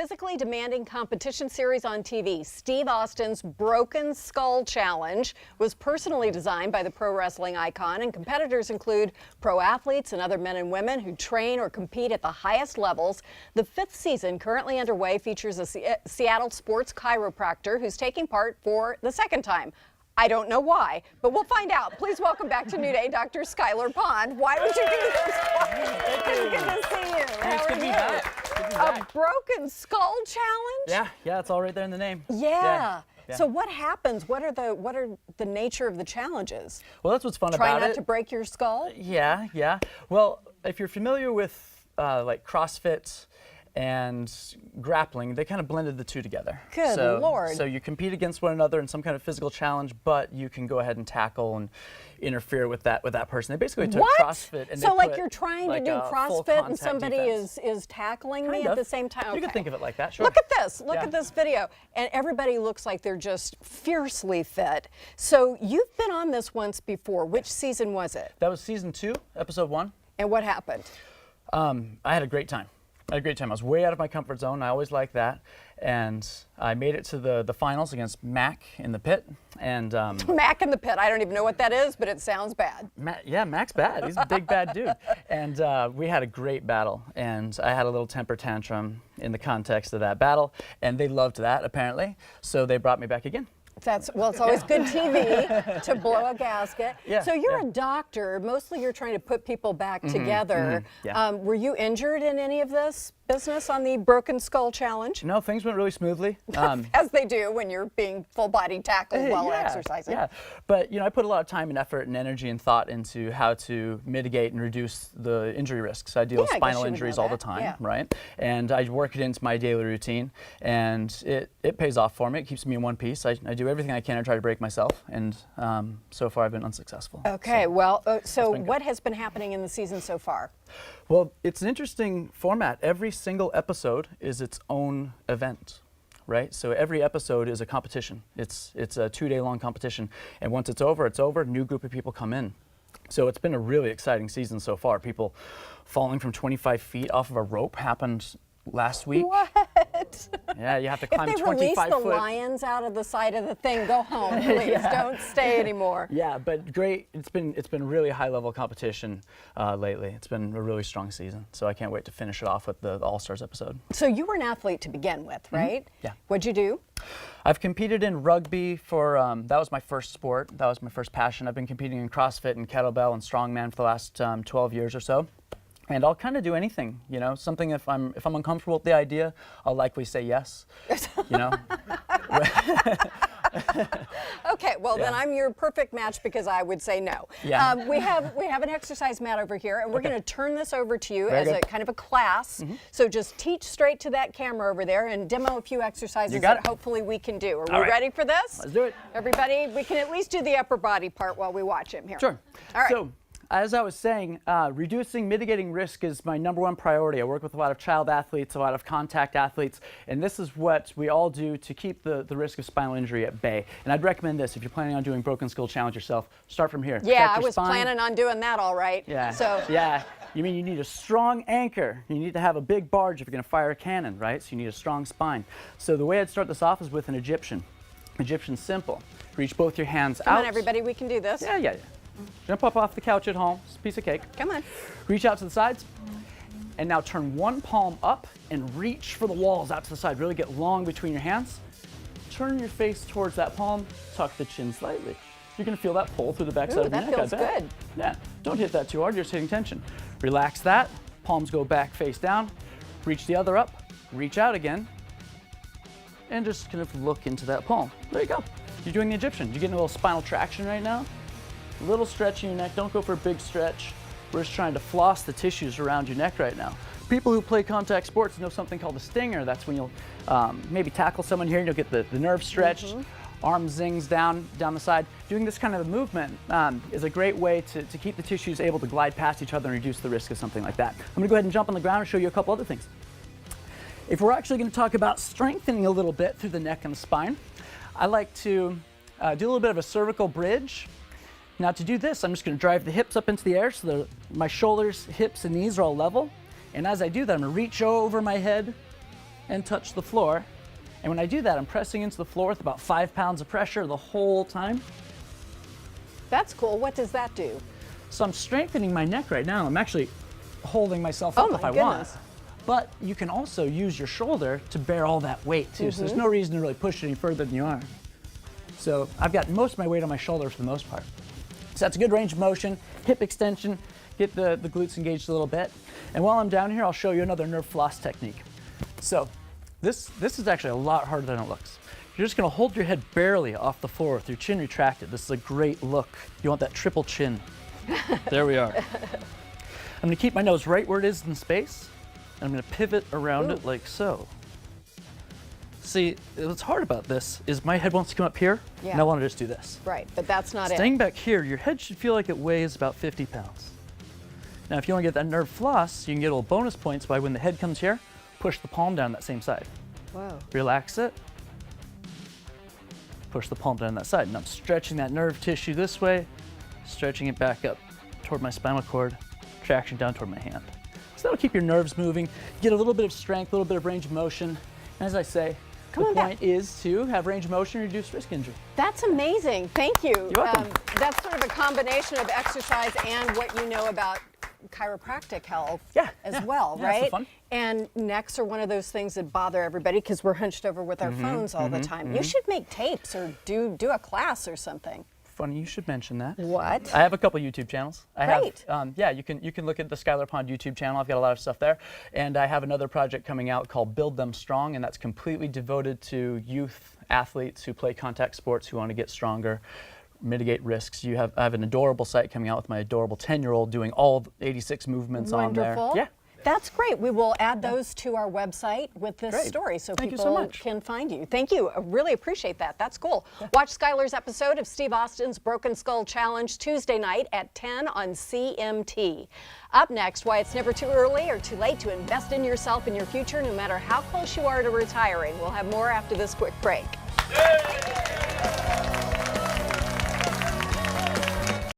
physically demanding competition series on TV, Steve Austin's Broken Skull Challenge was personally designed by the pro wrestling icon, and competitors include pro athletes and other men and women who train or compete at the highest levels. The 5th season, currently underway, features a Seattle sports chiropractor who's taking part for the 2nd time. I don't know why, but we'll find out. Please welcome back to New Day, Dr. Skylar Pond. Why would you do this? It's good to see you. How are you? A broken skull challenge? Yeah, it's all right there in the name. Yeah. So what happens? What are the nature of the challenges? Well, that's what's fun about it. Try not to break your skull? Yeah. Well, if you're familiar with like CrossFit and grappling, they kind of blended the two together. Good Lord. So you compete against one another in some kind of physical challenge, but you can go ahead and tackle and interfere with that person. They basically took CrossFit and so they like put you're trying like to do CrossFit and somebody is tackling me at the same time? You can think of it like that, sure. Look at this. Look at this video. And everybody looks like they're just fiercely fit. So you've been on this once before. Which season was it? That was season 2, episode 1. And what happened? I had a great time. I was way out of my comfort zone. I always like that. And I made it to the finals against Mac in the pit. And Mac in the pit. I don't even know what that is, but it sounds bad. Mac's bad. He's a big bad dude. And we had a great battle. And I had a little temper tantrum in the context of that battle. And they loved that, apparently. So they brought me back again. Well, it's always good TV to blow a gasket. Yeah, so you're a doctor. Mostly you're trying to put people back together. Were you injured in any of this business on the Broken Skull Challenge? No, things went really smoothly. As they do when you're being full body tackled while exercising. Yeah, but I put a lot of time and effort and energy and thought into how to mitigate and reduce the injury risks. I deal with spinal injuries all the time, right? And I work it into my daily routine, and it pays off for me. It keeps me in one piece. I do everything I can to try to break myself, and so far I've been unsuccessful. Okay, so what has been happening in the season so far? Well, it's an interesting format. Every single episode is its own event, right? So every episode is a competition. It's a 2-day-long competition, and once it's over, new group of people come in. So it's been a really exciting season so far. People falling from 25 feet off of a rope happened last week. What? Yeah, you have to climb 25 foot. If they release the lions out of the side of the thing, go home, please. Don't stay anymore. Yeah, but great. It's been really high level competition lately. It's been a really strong season, so I can't wait to finish it off with the All-Stars episode. So you were an athlete to begin with, right? Yeah. What'd you do? I've competed in rugby for, that was my first sport. That was my first passion. I've been competing in CrossFit and kettlebell and strongman for the last 12 years or so. And I'll kind of do anything, something if I'm uncomfortable with the idea, I'll likely say yes, Okay, well then I'm your perfect match because I would say no. Yeah. We have an exercise mat over here, and we're going to turn this over to you as good. a kind of a class. So just teach straight to that camera over there and demo a few exercises that hopefully we can do. Are we ready for this? Let's do it. Everybody, we can at least do the upper body part while we watch him here. Sure. All right. So, as I was saying, mitigating risk is my #1 priority. I work with a lot of child athletes, a lot of contact athletes, and this is what we all do to keep the risk of spinal injury at bay. And I'd recommend this, if you're planning on doing Broken Skull Challenge yourself, start from here. Yeah, I was planning on doing that all right. Yeah. So. Yeah. You need a strong anchor. You need to have a big barge if you're going to fire a cannon, right? So you need a strong spine. So the way I'd start this off is with an Egyptian. Egyptian's simple. Reach both your hands out. Come on, everybody, we can do this. Yeah. Jump up off the couch at home. It's a piece of cake. Come on. Reach out to the sides. And now turn one palm up and reach for the walls out to the side. Really get long between your hands. Turn your face towards that palm. Tuck the chin slightly. You're going to feel that pull through the backside of your neck. That feels good. Yeah. Don't hit that too hard. You're just hitting tension. Relax that. Palms go back, face down. Reach the other up. Reach out again. And just kind of look into that palm. There you go. You're doing the Egyptian. You're getting a little spinal traction right now. A little stretch in your neck. Don't go for a big stretch. We're just trying to floss the tissues around your neck right now. People who play contact sports know something called a stinger. That's when you'll maybe tackle someone here and you'll get the nerve stretched. Arm zings down the side. Doing this kind of a movement is a great way to keep the tissues able to glide past each other and reduce the risk of something like that. I'm going to go ahead and jump on the ground and show you a couple other things. If we're actually going to talk about strengthening a little bit through the neck and the spine, I like to do a little bit of a cervical bridge. Now to do this, I'm just going to drive the hips up into the air so my shoulders, hips, and knees are all level. And as I do that, I'm going to reach over my head and touch the floor. And when I do that, I'm pressing into the floor with about 5 pounds of pressure the whole time. That's cool. What does that do? So I'm strengthening my neck right now. I'm actually holding myself up if I want. But you can also use your shoulder to bear all that weight too. So there's no reason to really push it any further than you are. So I've got most of my weight on my shoulder for the most part. So that's a good range of motion, hip extension, get the glutes engaged a little bit. And while I'm down here, I'll show you another nerve floss technique. So this is actually a lot harder than it looks. You're just gonna hold your head barely off the floor with your chin retracted. This is a great look. You want that triple chin. There we are. I'm gonna keep my nose right where it is in space. And I'm gonna pivot around it like so. See, what's hard about this is my head wants to come up here, and I want to just do this. Right, but that's not Staying back here, your head should feel like it weighs about 50 pounds. Now, if you want to get that nerve floss, you can get a little bonus points by when the head comes here, push the palm down that same side. Whoa. Relax it. Push the palm down that side. And I'm stretching that nerve tissue this way, stretching it back up toward my spinal cord, traction down toward my hand. So that'll keep your nerves moving, get a little bit of strength, a little bit of range of motion. And as I say, the point is to have range of motion and reduce risk injury. That's amazing. Thank you. You're welcome. That's sort of a combination of exercise and what you know about chiropractic health as well, right? That's fun. And necks are one of those things that bother everybody because we're hunched over with our phones all the time. You should make tapes or do a class or something. Funny you should mention that. What? I have a couple YouTube channels. Great. Yeah, you can look at the Skylar Pond YouTube channel. I've got a lot of stuff there. And I have another project coming out called Build Them Strong, and that's completely devoted to youth athletes who play contact sports who want to get stronger, mitigate risks. I have an adorable site coming out with my adorable 10-year-old doing all 86 movements on there. Wonderful. Yeah. That's great. We will add those to our website with this story so Thank you people so much. can find you. Thank you. I really appreciate that. That's cool. Watch Skylar's episode of Steve Austin's Broken Skull Challenge Tuesday night at 10 on CMT. Up next, why it's never too early or too late to invest in yourself and your future, no matter how close you are to retiring. We'll have more after this quick break. Yay!